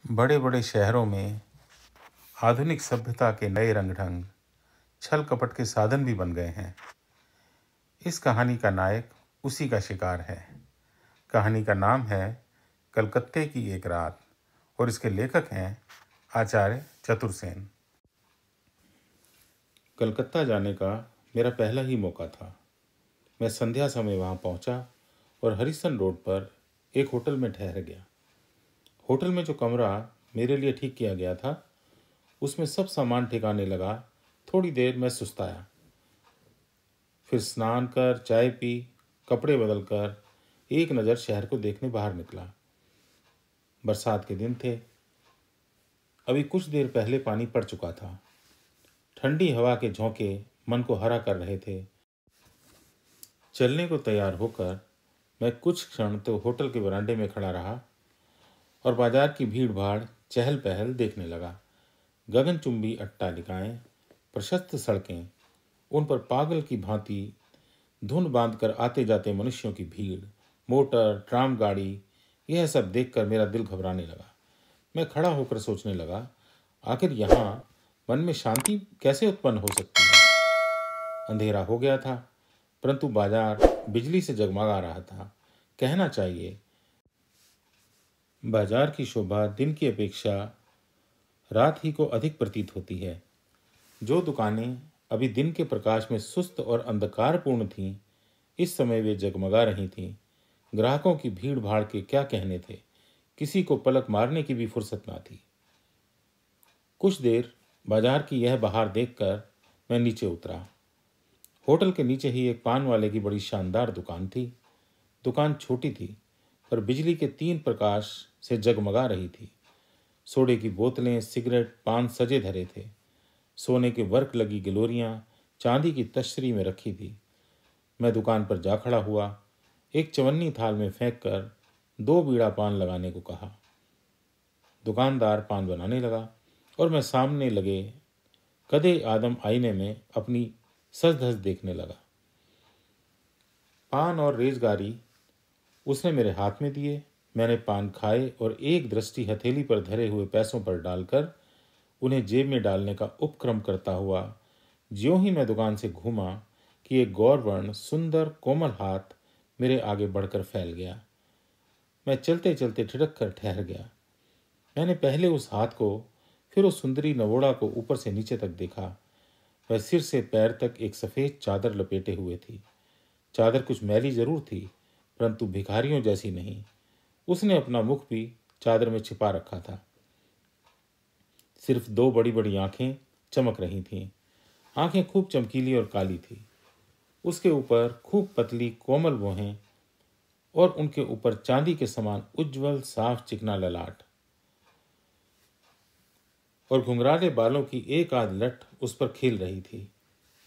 बड़े बड़े शहरों में आधुनिक सभ्यता के नए रंग ढंग छल कपट के साधन भी बन गए हैं। इस कहानी का नायक उसी का शिकार है। कहानी का नाम है कलकत्ते की एक रात और इसके लेखक हैं आचार्य चतुरसेन। कलकत्ता जाने का मेरा पहला ही मौका था। मैं संध्या समय वहां पहुंचा और हरिसन रोड पर एक होटल में ठहर गया। होटल में जो कमरा मेरे लिए ठीक किया गया था उसमें सब सामान ठिकाने लगा। थोड़ी देर मैं सुस्ताया, फिर स्नान कर चाय पी, कपड़े बदल कर एक नज़र शहर को देखने बाहर निकला। बरसात के दिन थे। अभी कुछ देर पहले पानी पड़ चुका था। ठंडी हवा के झोंके मन को हरा कर रहे थे। चलने को तैयार होकर मैं कुछ क्षण तो होटल के बरामदे में खड़ा रहा और बाजार की भीड़ भाड़ चहल पहल देखने लगा। गगनचुंबी अट्टालिकाएं, प्रशस्त सड़कें, उन पर पागल की भांति धुन बांधकर आते जाते मनुष्यों की भीड़, मोटर, ट्राम गाड़ी, यह सब देखकर मेरा दिल घबराने लगा। मैं खड़ा होकर सोचने लगा, आखिर यहाँ मन में शांति कैसे उत्पन्न हो सकती है। अंधेरा हो गया था, परंतु बाजार बिजली से जगमगा रहा था। कहना चाहिए, बाजार की शोभा दिन की अपेक्षा रात ही को अधिक प्रतीत होती है। जो दुकानें अभी दिन के प्रकाश में सुस्त और अंधकारपूर्ण थीं, इस समय वे जगमगा रही थीं। ग्राहकों की भीड़ भाड़ के क्या कहने थे, किसी को पलक मारने की भी फुर्सत ना थी। कुछ देर बाजार की यह बहार देखकर मैं नीचे उतरा। होटल के नीचे ही एक पान वाले की बड़ी शानदार दुकान थी। दुकान छोटी थी पर बिजली के 3 प्रकाश से जगमगा रही थी। सोडे की बोतलें, सिगरेट, पान सजे धरे थे। सोने के वर्क लगी गिलोरियां चांदी की तश्तरी में रखी थी। मैं दुकान पर जा खड़ा हुआ। एक चवन्नी थाल में फेंक कर 2 बीड़ा पान लगाने को कहा। दुकानदार पान बनाने लगा और मैं सामने लगे कदे आदम आईने में अपनी सज धज देखने लगा। पान और रेजगारी उसने मेरे हाथ में दिए। मैंने पान खाए और एक दृष्टि हथेली पर धरे हुए पैसों पर डालकर उन्हें जेब में डालने का उपक्रम करता हुआ ज्यों ही मैं दुकान से घूमा कि एक गौरवर्ण सुंदर कोमल हाथ मेरे आगे बढ़कर फैल गया। मैं चलते चलते ठिठक कर ठहर गया। मैंने पहले उस हाथ को, फिर उस सुंदरी नवोड़ा को ऊपर से नीचे तक देखा। वह सिर से पैर तक एक सफ़ेद चादर लपेटे हुए थी। चादर कुछ मैली जरूर थी, परंतु भिखारियों जैसी नहीं। उसने अपना मुख भी चादर में छिपा रखा था। सिर्फ 2 बड़ी बड़ी आंखें चमक रही थीं। आंखें खूब चमकीली और काली थी। उसके ऊपर खूब पतली कोमल भौहें और उनके ऊपर चांदी के समान उज्जवल साफ चिकना ललाट और घुंघराले बालों की एक आध लट उस पर खिल रही थी।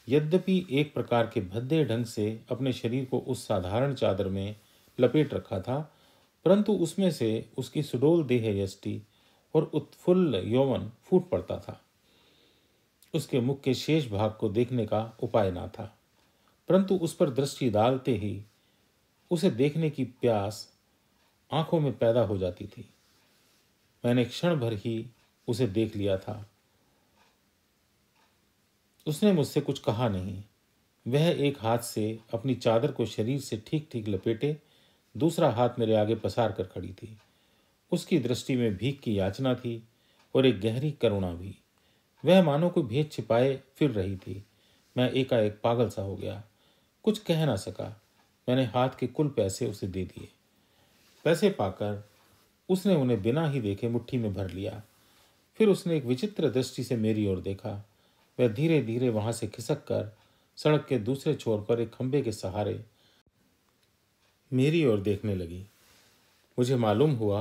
यद्यपि एक प्रकार के भद्दे ढंग से अपने शरीर को उस साधारण चादर में लपेट रखा था, परंतु उसमें से उसकी सुडोल देह यष्टि और उत्फुल्ल यौवन फूट पड़ता था। उसके मुख के शेष भाग को देखने का उपाय ना था, परंतु उस पर दृष्टि डालते ही उसे देखने की प्यास आंखों में पैदा हो जाती थी। मैंने क्षण भर ही उसे देख लिया था। उसने मुझसे कुछ कहा नहीं। वह एक हाथ से अपनी चादर को शरीर से ठीक ठीक लपेटे, दूसरा हाथ मेरे आगे पसार कर खड़ी थी। उसकी दृष्टि में भीख की याचना थी और एक गहरी करुणा भी। वह मानो कोई भेद छिपाए फिर रही थी। मैं एकाएक पागल सा हो गया। कुछ कह ना सका। मैंने हाथ के कुल पैसे उसे दे दिए। पैसे पाकर उसने उन्हें बिना ही देखे मुट्ठी में भर लिया। फिर उसने एक विचित्र दृष्टि से मेरी ओर देखा। वह धीरे धीरे वहां से खिसक कर सड़क के दूसरे छोर पर एक खंबे के सहारे मेरी ओर देखने लगी। मुझे मालूम हुआ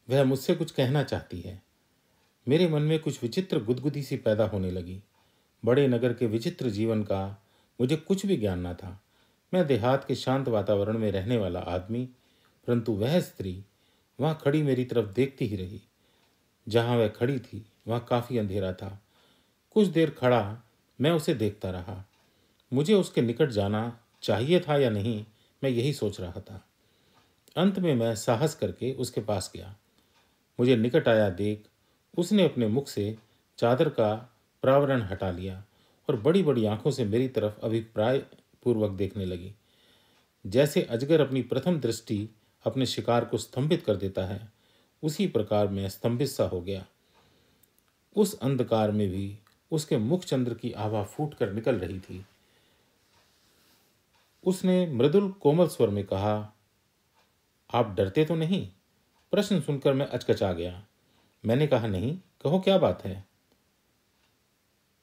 वह मुझसे कुछ कहना चाहती है। मेरे मन में कुछ विचित्र गुदगुदी सी पैदा होने लगी। बड़े नगर के विचित्र जीवन का मुझे कुछ भी ज्ञान न था। मैं देहात के शांत वातावरण में रहने वाला आदमी, परंतु वह स्त्री वहां खड़ी मेरी तरफ देखती ही रही। जहां वह खड़ी थी वहां काफी अंधेरा था। कुछ देर खड़ा मैं उसे देखता रहा। मुझे उसके निकट जाना चाहिए था या नहीं, मैं यही सोच रहा था। अंत में मैं साहस करके उसके पास गया। मुझे निकट आया देख उसने अपने मुख से चादर का प्रावरण हटा लिया और बड़ी बड़ी आंखों से मेरी तरफ अभिप्राय पूर्वक देखने लगी। जैसे अजगर अपनी प्रथम दृष्टि अपने शिकार को स्तंभित कर देता है, उसी प्रकार मैं स्तंभित सा हो गया। उस अंधकार में भी उसके मुख चंद्र की आभा फूट कर निकल रही थी। उसने मृदुल कोमल स्वर में कहा, आप डरते तो नहीं? प्रश्न सुनकर मैं अचकचा गया। मैंने कहा, नहीं, कहो क्या बात है।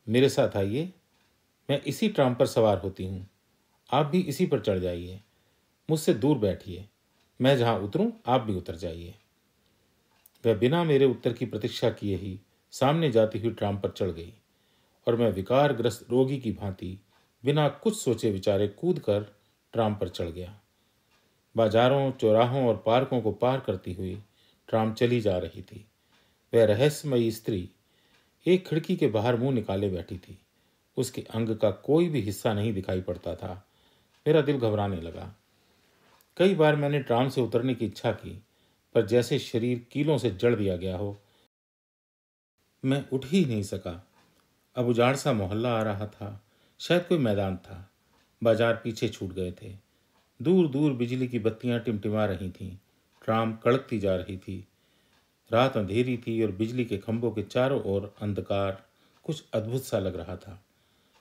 मेरे साथ आइए, मैं इसी ट्राम पर सवार होती हूँ, आप भी इसी पर चढ़ जाइए। मुझसे दूर बैठिए, मैं जहां उतरूं आप भी उतर जाइए। वह बिना मेरे उत्तर की प्रतीक्षा किए ही सामने जाती हुई ट्राम पर चढ़ गई और मैं विकारग्रस्त रोगी की भांति बिना कुछ सोचे विचारे कूद कर ट्राम पर चढ़ गया। बाजारों, चौराहों और पार्कों को पार करती हुई ट्राम चली जा रही थी। वह रहस्यमयी स्त्री एक खिड़की के बाहर मुंह निकाले बैठी थी। उसके अंग का कोई भी हिस्सा नहीं दिखाई पड़ता था। मेरा दिल घबराने लगा। कई बार मैंने ट्राम से उतरने की इच्छा की, पर जैसे शरीर कीलों से जड़ दिया गया हो, मैं उठ ही नहीं सका। अब उजाड़ सा मोहल्ला आ रहा था, शायद कोई मैदान था। बाजार पीछे छूट गए थे। दूर दूर बिजली की बत्तियां टिमटिमा रही थीं। ट्राम कड़कती जा रही थी। रात अंधेरी थी और बिजली के खंभों के चारों ओर अंधकार कुछ अद्भुत सा लग रहा था।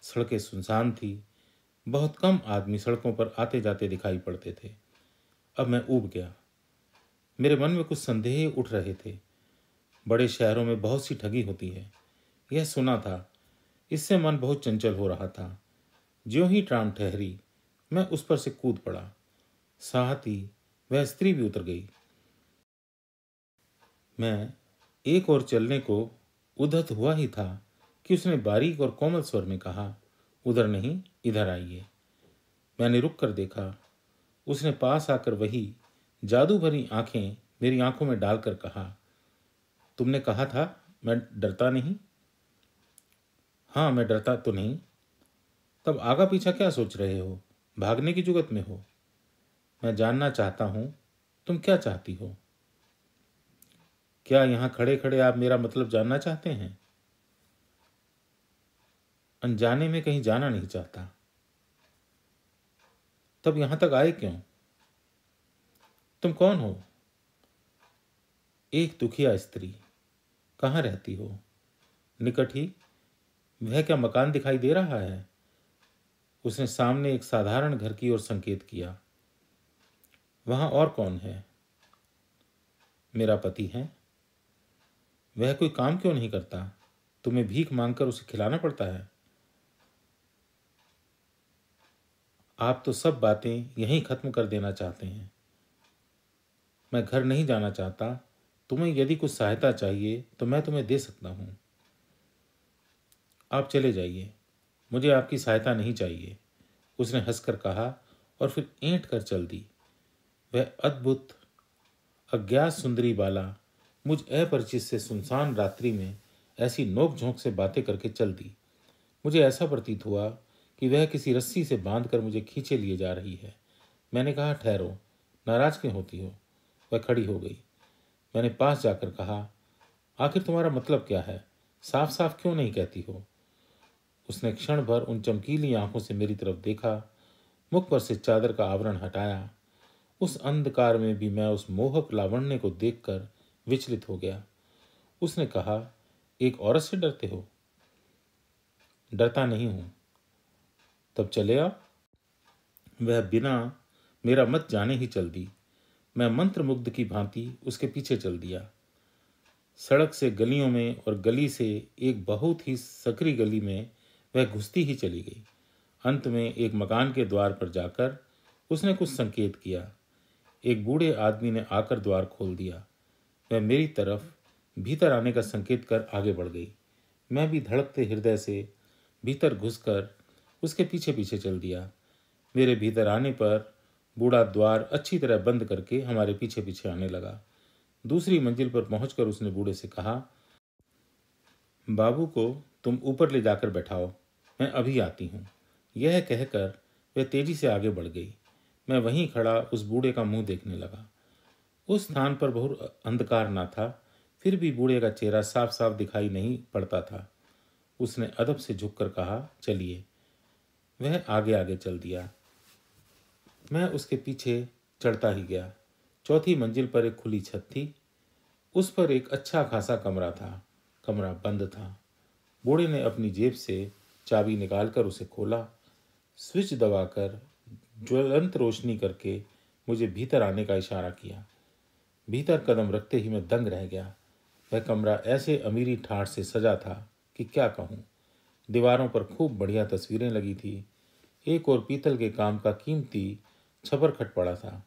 सड़कें सुनसान थी। बहुत कम आदमी सड़कों पर आते जाते दिखाई पड़ते थे। अब मैं ऊब गया। मेरे मन में कुछ संदेह उठ रहे थे। बड़े शहरों में बहुत सी ठगी होती है, यह सुना था। इससे मन बहुत चंचल हो रहा था। ज्यों ही ट्राम ठहरी, मैं उस पर से कूद पड़ा। साथ ही वह स्त्री भी उतर गई। मैं एक और चलने को उद्यत हुआ ही था कि उसने बारीक और कोमल स्वर में कहा, उधर नहीं, इधर आइए। मैंने रुक कर देखा। उसने पास आकर वही जादू भरी आंखें मेरी आंखों में डालकर कहा, तुमने कहा था मैं डरता नहीं। हाँ, मैं डरता तो नहीं। तब आगा पीछा क्या सोच रहे हो? भागने की जुगत में हो? मैं जानना चाहता हूं तुम क्या चाहती हो। क्या यहां खड़े खड़े आप मेरा मतलब जानना चाहते हैं? अनजाने में कहीं जाना नहीं चाहता। तब यहां तक आए क्यों? तुम कौन हो? एक दुखिया स्त्री। कहाँ रहती हो? निकट ही। वह क्या मकान दिखाई दे रहा है? उसने सामने एक साधारण घर की ओर संकेत किया। वहां और कौन है? मेरा पति है। वह कोई काम क्यों नहीं करता? तुम्हें भीख मांगकर उसे खिलाना पड़ता है? आप तो सब बातें यहीं खत्म कर देना चाहते हैं। मैं घर नहीं जाना चाहता। तुम्हें यदि कुछ सहायता चाहिए तो मैं तुम्हें दे सकता हूं। आप चले जाइए, मुझे आपकी सहायता नहीं चाहिए, उसने हंसकर कहा और फिर ऐंठ कर चल दी। वह अद्भुत अज्ञात सुंदरी बाला मुझ अपरिचित से सुनसान रात्रि में ऐसी नोक झोंक से बातें करके चल दी। मुझे ऐसा प्रतीत हुआ कि वह किसी रस्सी से बांधकर मुझे खींचे लिए जा रही है। मैंने कहा, ठहरो, नाराज क्यों होती हो? वह खड़ी हो गई। मैंने पास जाकर कहा, आखिर तुम्हारा मतलब क्या है? साफ साफ क्यों नहीं कहती हो? उसने क्षण भर उन चमकीली आंखों से मेरी तरफ देखा, मुख पर से चादर का आवरण हटाया। उस अंधकार में भी मैं उस मोहक लावण्य को देखकर विचलित हो गया। उसने कहा, एक औरत से डरते हो? डरता नहीं हूं। तब चले आओ। वह बिना मेरा मत जाने ही चल दी। मैं मंत्रमुग्ध की भांति उसके पीछे चल दिया। सड़क से गलियों में और गली से एक बहुत ही सकरी गली में वह घुसती ही चली गई। अंत में एक मकान के द्वार पर जाकर उसने कुछ संकेत किया। एक बूढ़े आदमी ने आकर द्वार खोल दिया। वह मेरी तरफ भीतर आने का संकेत कर आगे बढ़ गई। मैं भी धड़कते हृदय से भीतर घुसकर उसके पीछे पीछे चल दिया। मेरे भीतर आने पर बूढ़ा द्वार अच्छी तरह बंद करके हमारे पीछे पीछे आने लगा। दूसरी मंजिल पर पहुंचकर उसने बूढ़े से कहा, बाबू को तुम ऊपर ले जाकर बैठाओ, मैं अभी आती हूँ। यह कहकर वह तेजी से आगे बढ़ गई। मैं वहीं खड़ा उस बूढ़े का मुंह देखने लगा। उस स्थान पर बहुत अंधकार न था, फिर भी बूढ़े का चेहरा साफ साफ दिखाई नहीं पड़ता था। उसने अदब से झुककर कहा, चलिए। वह आगे आगे चल दिया। मैं उसके पीछे चढ़ता ही गया। चौथी मंजिल पर एक खुली छत थी। उस पर एक अच्छा खासा कमरा था। कमरा बंद था। बूढ़े ने अपनी जेब से चाबी निकालकर उसे खोला, स्विच दबाकर ज्वलंत रोशनी करके मुझे भीतर आने का इशारा किया। भीतर कदम रखते ही मैं दंग रह गया। वह कमरा ऐसे अमीरी ठाठ से सजा था कि क्या कहूँ। दीवारों पर खूब बढ़िया तस्वीरें लगी थी। एक और पीतल के काम का कीमती छपर खट पड़ा था।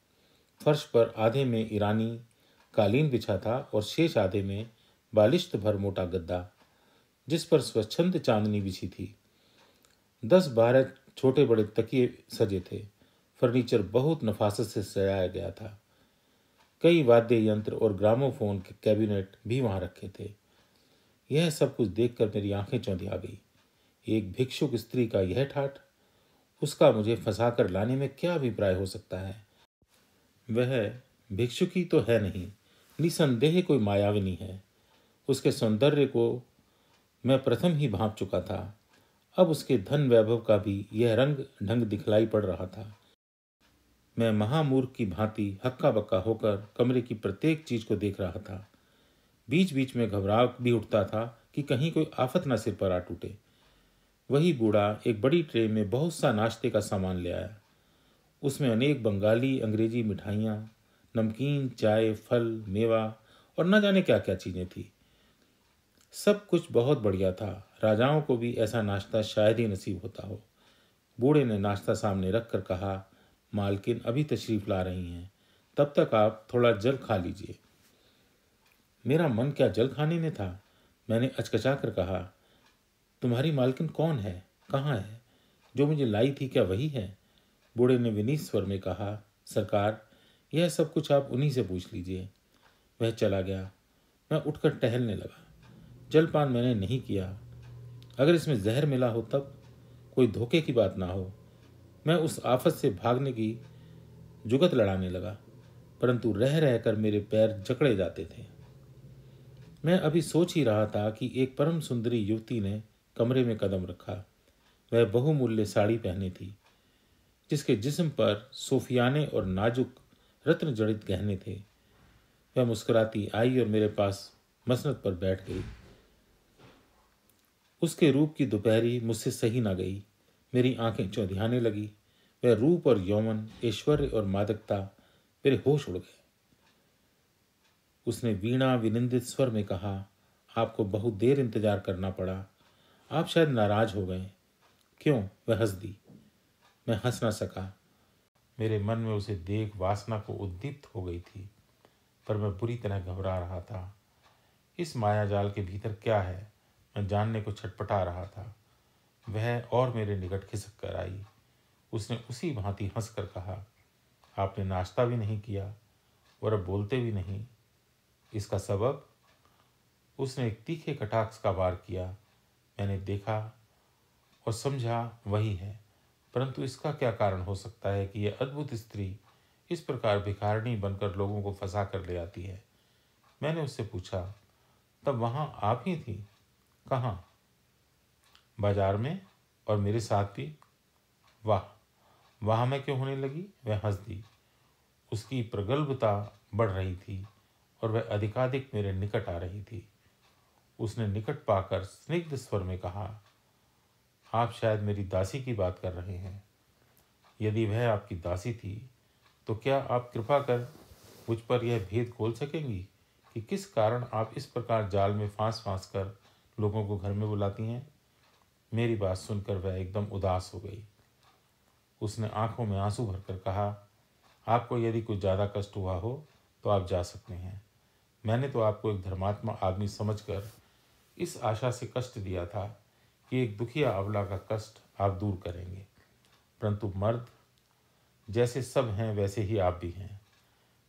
फर्श पर आधे में ईरानी कालीन बिछा था और शेष आधे में बालिश्त भर मोटा गद्दा, जिस पर स्वच्छंद चांदनी बिछी थी। 10-12 छोटे बड़े तकिए सजे थे। फर्नीचर बहुत नफासत से सजाया गया था। कई वाद्य यंत्र और ग्रामोफोन के कैबिनेट भी वहां रखे थे। यह सब कुछ देखकर मेरी आंखें चौंधिया गई। एक भिक्षुक स्त्री का यह ठाठ, उसका मुझे फंसाकर लाने में क्या अभिप्राय हो सकता है। वह भिक्षुकी तो है नहीं, निसंदेह कोई मायाविनी है। उसके सौंदर्य को मैं प्रथम ही भांप चुका था। अब उसके धन वैभव का भी यह रंग ढंग दिखलाई पड़ रहा था। मैं महामूर्ख की भांति हक्का बक्का होकर कमरे की प्रत्येक चीज को देख रहा था। बीच बीच में घबराहट भी उठता था कि कहीं कोई आफत न सिर पर आ टूटे। वही बूढ़ा एक बड़ी ट्रे में बहुत सा नाश्ते का सामान ले आया। उसमें अनेक बंगाली अंग्रेजी मिठाइयाँ, नमकीन, चाय, फल, मेवा और न जाने क्या क्या चीज़ें थी। सब कुछ बहुत बढ़िया था। राजाओं को भी ऐसा नाश्ता शायद ही नसीब होता हो। बूढ़े ने नाश्ता सामने रख कर कहा, मालकिन अभी तशरीफ ला रही हैं, तब तक आप थोड़ा जल खा लीजिए। मेरा मन क्या जल खाने में था। मैंने अचकचा कर कहा, तुम्हारी मालकिन कौन है, कहाँ है? जो मुझे लाई थी क्या वही है? बूढ़े ने विनीत स्वर में कहा, सरकार, यह सब कुछ आप उन्हीं से पूछ लीजिए। वह चला गया। मैं उठकर टहलने लगा। जलपान मैंने नहीं किया। अगर इसमें जहर मिला हो तब? कोई धोखे की बात ना हो। मैं उस आफत से भागने की जुगत लड़ाने लगा, परंतु रह रहकर मेरे पैर जकड़े जाते थे। मैं अभी सोच ही रहा था कि एक परम सुंदरी युवती ने कमरे में कदम रखा। वह बहुमूल्य साड़ी पहने थी, जिसके जिस्म पर सोफियाने और नाजुक रत्न जड़ित गहने थे। वह मुस्कुराती आई और मेरे पास मसनद पर बैठ गई। उसके रूप की दोपहरी मुझसे सही ना गई। मेरी आंखें चौंधियाने लगी। वह रूप और यौवन, ऐश्वर्य और मादकता, मेरे होश उड़ गए। उसने वीणा विनिंदित स्वर में कहा, आपको बहुत देर इंतजार करना पड़ा। आप शायद नाराज हो गए। क्यों? वह हंस दी। मैं हंस ना सका। मेरे मन में उसे देख वासना को उद्दीप्त हो गई थी, पर मैं बुरी तरह घबरा रहा था। इस मायाजाल के भीतर क्या है, मैं जानने को छटपटा रहा था। वह और मेरे निकट खिसक कर आई। उसने उसी भांति हंसकर कहा, आपने नाश्ता भी नहीं किया और अब बोलते भी नहीं, इसका सबब? उसने एक तीखे कटाक्ष का वार किया। मैंने देखा और समझा वही है, परंतु इसका क्या कारण हो सकता है कि यह अद्भुत स्त्री इस प्रकार भिखारिणी बनकर लोगों को फंसा कर ले आती है। मैंने उससे पूछा, तब वहां आप ही थी? कहाँ? बाजार में, और मेरे साथ भी। वाह, वहां मैं क्यों होने लगी? वह हंस दी। उसकी प्रगल्भता बढ़ रही थी और वह अधिकाधिक मेरे निकट आ रही थी। उसने निकट पाकर स्निग्ध स्वर में कहा, आप शायद मेरी दासी की बात कर रहे हैं। यदि वह आपकी दासी थी तो क्या आप कृपा कर मुझ पर यह भेद खोल सकेंगी कि किस कारण आप इस प्रकार जाल में फांस फांस कर लोगों को घर में बुलाती हैं? मेरी बात सुनकर वह एकदम उदास हो गई। उसने आंखों में आंसू भरकर कहा, आपको यदि कुछ ज़्यादा कष्ट हुआ हो तो आप जा सकते हैं। मैंने तो आपको एक धर्मात्मा आदमी समझकर इस आशा से कष्ट दिया था कि एक दुखिया अबला का कष्ट आप दूर करेंगे, परंतु मर्द जैसे सब हैं वैसे ही आप भी हैं।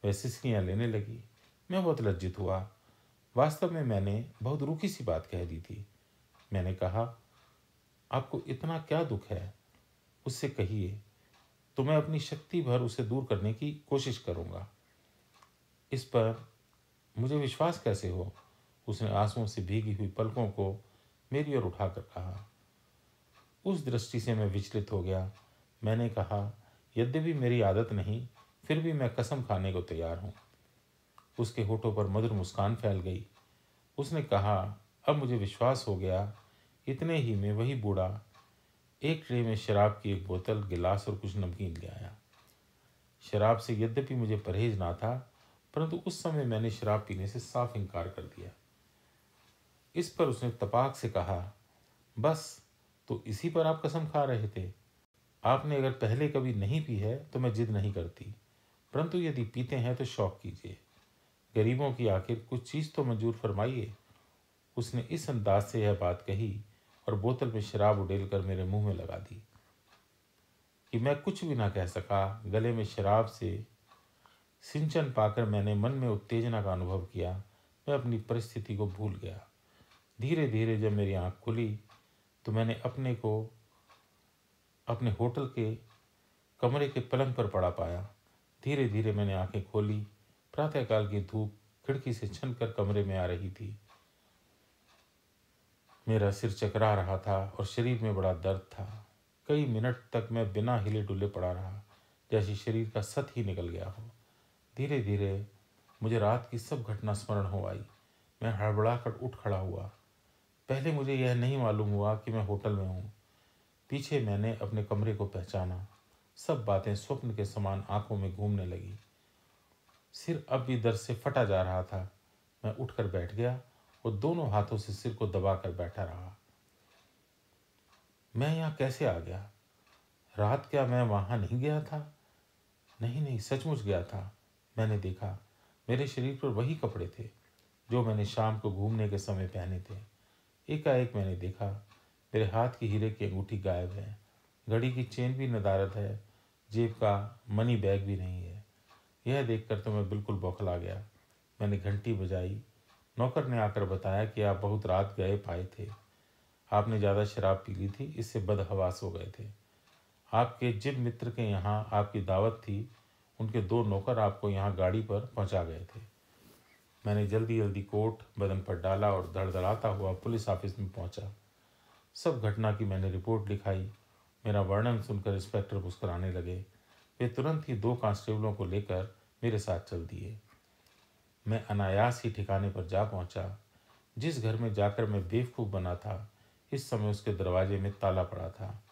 वह सिसकियाँ लेने लगी। मैं बहुत लज्जित हुआ। वास्तव में मैंने बहुत रूखी सी बात कह दी थी। मैंने कहा, आपको इतना क्या दुख है, उससे कहिए तो मैं अपनी शक्ति भर उसे दूर करने की कोशिश करूंगा। इस पर मुझे विश्वास कैसे हो? उसने आंसुओं से भीगी हुई पलकों को मेरी ओर उठाकर कहा। उस दृष्टि से मैं विचलित हो गया। मैंने कहा, यद्यपि मेरी आदत नहीं, फिर भी मैं कसम खाने को तैयार हूँ। उसके होठों पर मधुर मुस्कान फैल गई। उसने कहा, अब मुझे विश्वास हो गया। इतने ही में वही बूढ़ा एक ट्रे में शराब की एक बोतल, गिलास और कुछ नमकीन ले आया। शराब से यद्यपि मुझे परहेज ना था, परंतु उस समय मैंने शराब पीने से साफ इनकार कर दिया। इस पर उसने तपाक से कहा, बस तो इसी पर आप कसम खा रहे थे? आपने अगर पहले कभी नहीं पी है तो मैं जिद नहीं करती, परंतु यदि पीते हैं तो शौक कीजिए। गरीबों की आखिर कुछ चीज़ तो मंजूर फरमाइए। उसने इस अंदाज से यह बात कही और बोतल में शराब उड़ेलकर मेरे मुंह में लगा दी कि मैं कुछ भी ना कह सका। गले में शराब से सिंचन पाकर मैंने मन में उत्तेजना का अनुभव किया। मैं अपनी परिस्थिति को भूल गया। धीरे धीरे जब मेरी आंख खुली तो मैंने अपने को अपने होटल के कमरे के पलंग पर पड़ा पाया। धीरे धीरे मैंने आंखें खोली। प्रातःकाल की धूप खिड़की से छनकर कमरे में आ रही थी। मेरा सिर चकरा रहा था और शरीर में बड़ा दर्द था। कई मिनट तक मैं बिना हिले डुले पड़ा रहा, जैसे शरीर का सत ही निकल गया हो। धीरे धीरे मुझे रात की सब घटना स्मरण हो आई। मैं हड़बड़ाकर उठ खड़ा हुआ। पहले मुझे यह नहीं मालूम हुआ कि मैं होटल में हूँ। पीछे मैंने अपने कमरे को पहचाना। सब बातें स्वप्न के समान आंखों में घूमने लगी। सिर अब भी दर्द से फटा जा रहा था। मैं उठकर बैठ गया और दोनों हाथों से सिर को दबाकर बैठा रहा। मैं यहाँ कैसे आ गया? रात क्या मैं वहाँ नहीं गया था? नहीं नहीं, सचमुच गया था। मैंने देखा मेरे शरीर पर वही कपड़े थे जो मैंने शाम को घूमने के समय पहने थे। एकाएक मैंने देखा मेरे हाथ की हीरे की अंगूठी गायब है। घड़ी की चेन भी नदारद है। जेब का मनी बैग भी नहीं है। यह देखकर तो मैं बिल्कुल बौखला गया। मैंने घंटी बजाई। नौकर ने आकर बताया कि आप बहुत रात गए पाए थे। आपने ज़्यादा शराब पी ली थी, इससे बदहवास हो गए थे। आपके जिब मित्र के यहाँ आपकी दावत थी। उनके 2 नौकर आपको यहाँ गाड़ी पर पहुँचा गए थे। मैंने जल्दी जल्दी कोट बदन पर डाला और धड़धड़ाता हुआ पुलिस ऑफिस में पहुँचा। सब घटना की मैंने रिपोर्ट लिखाई। मेरा वर्णन सुनकर इंस्पेक्टर मुस्कुराने लगे। वे तुरंत ही 2 कांस्टेबलों को लेकर मेरे साथ चल दिए। मैं अनायास ही ठिकाने पर जा पहुंचा। जिस घर में जाकर मैं बेवकूफ़ बना था, इस समय उसके दरवाजे में ताला पड़ा था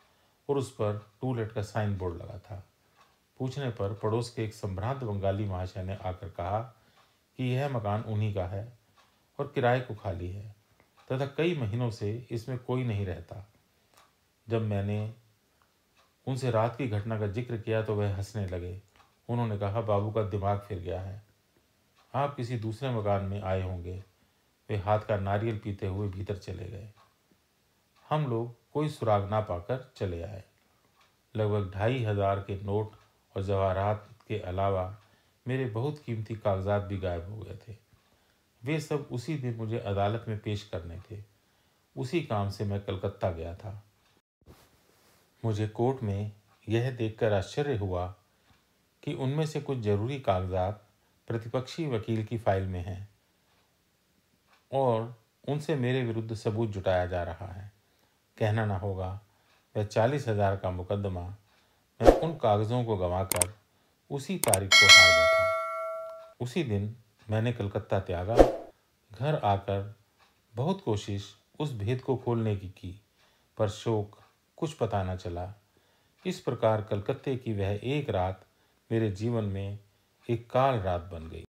और उस पर टू लेट का साइन बोर्ड लगा था। पूछने पर पड़ोस के एक संभ्रांत बंगाली महाशय ने आकर कहा कि यह मकान उन्हीं का है और किराए को खाली है तथा कई महीनों से इसमें कोई नहीं रहता। जब मैंने उनसे रात की घटना का जिक्र किया तो वह हंसने लगे। उन्होंने कहा, बाबू का दिमाग फिर गया है, आप किसी दूसरे मकान में आए होंगे। वे हाथ का नारियल पीते हुए भीतर चले गए। हम लोग कोई सुराग ना पाकर चले आए। लगभग 2,500 के नोट और जवाहरात के अलावा मेरे बहुत कीमती कागजात भी गायब हो गए थे। वे सब उसी दिन मुझे अदालत में पेश करने थे। उसी काम से मैं कलकत्ता गया था। मुझे कोर्ट में यह देखकर आश्चर्य हुआ कि उनमें से कुछ जरूरी कागजात प्रतिपक्षी वकील की फाइल में हैं और उनसे मेरे विरुद्ध सबूत जुटाया जा रहा है। कहना ना होगा, वह 40,000 का मुकदमा मैं उन कागज़ों को गंवाकर उसी तारीख को हार बैठा। उसी दिन मैंने कलकत्ता त्यागा। घर आकर बहुत कोशिश उस भेद को खोलने की पर शोक कुछ पता न चला। इस प्रकार कलकत्ते की वह एक रात मेरे जीवन में एक काल रात बन गई।